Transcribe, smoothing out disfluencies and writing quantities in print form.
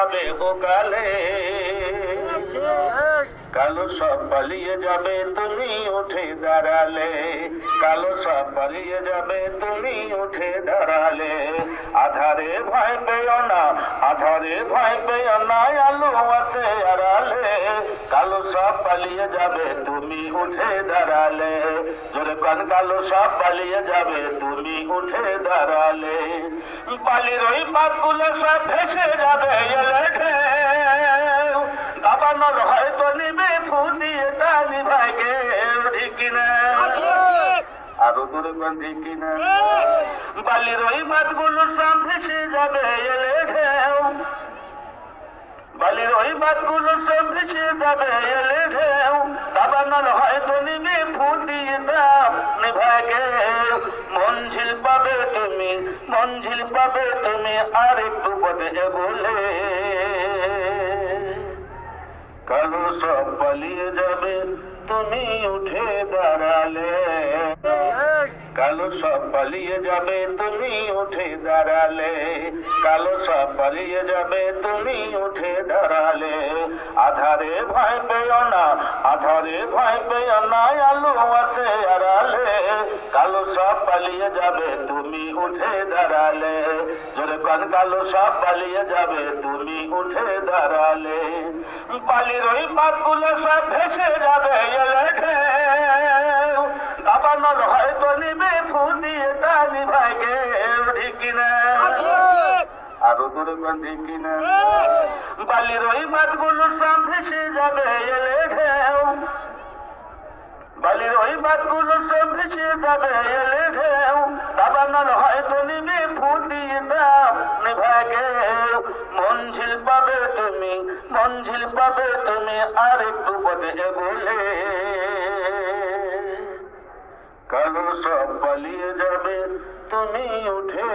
যাবে গোকালে, কালো সব পালিয়ে যাবে তুমি উঠে দাঁড়ালে, কালো সব পালিয়ে যাবে তুমি উঠে দাঁড়ালে। আধারে ভয় পেও না, আধারে ভয় পেও না, আলো আছে আড়ালে, কালো সব পালিয়ে যাবে তুমি উঠে দাঁড়ালে। জোরে কান, কালো সব পালিয়ে যাবে তুমি উঠে দাঁড়ালে। বালির ওই পাতগুলো সব ভেসে যাবে এলে ঢেউ, দাবানল হয়তো নিবে ফুটিয়ে তালি ভাইকে, ঠিক কিনা? আরো দূরে কোন ঠিক কিনা? বালির ওই পাতগুলো সব ভেসে যাবে এলে ঢেউ, বালির ওই পাতগুলো সব ভেসে যাবে এলে ঢেউ, দাবানল হয়তো নিবে ফুটিয়ে তালি ভাইকে। মঞ্জিল পাবে তুমি, মঞ্জিল পাবে তুমি আর একটু পথে এগোলে, কালো সব পালিয়ে যাবে তুমি উঠে দাঁড়ালে, কালো সব পালিয়ে যাবে তুমি উঠে দাঁড়ালে, কালো সব পালিয়ে যাবে তুমি উঠে দাঁড়ালে। আধারে ভয় পেও না, আধারে ভয় পেও না, আলো আছে আড়ালে, কালো সব পালিয়ে যাবে তুমি উঠে দাঁড়ালে। জোরে কান, কালো সব পালিয়ে যাবে তুমি উঠে দাঁড়ালে। বালির ওই পাতগুলো সব ভেসে যাবে এলে ঢেউ, দাবানল হয়তো নিবে ফুটিয়ে তালি ভাইকে, ঠিক কিনা? আরো দূরে কোন ঠিক কিনা? বালির ওই পাতগুলো সব ভেসে যাবে এলে ঢেউ, বালির ওই পাতগুলো সব ভেসে যাবে এলে ঢেউ, দাবানল হয়তো নিবে ফুটিয়ে তালি ভাইকে। মঞ্জিল পাবে তুমি, মঞ্জিল পাবে তুমি আর একটু পথে এগোলে, কালো সব পালিয়ে যাবে তুমি উঠে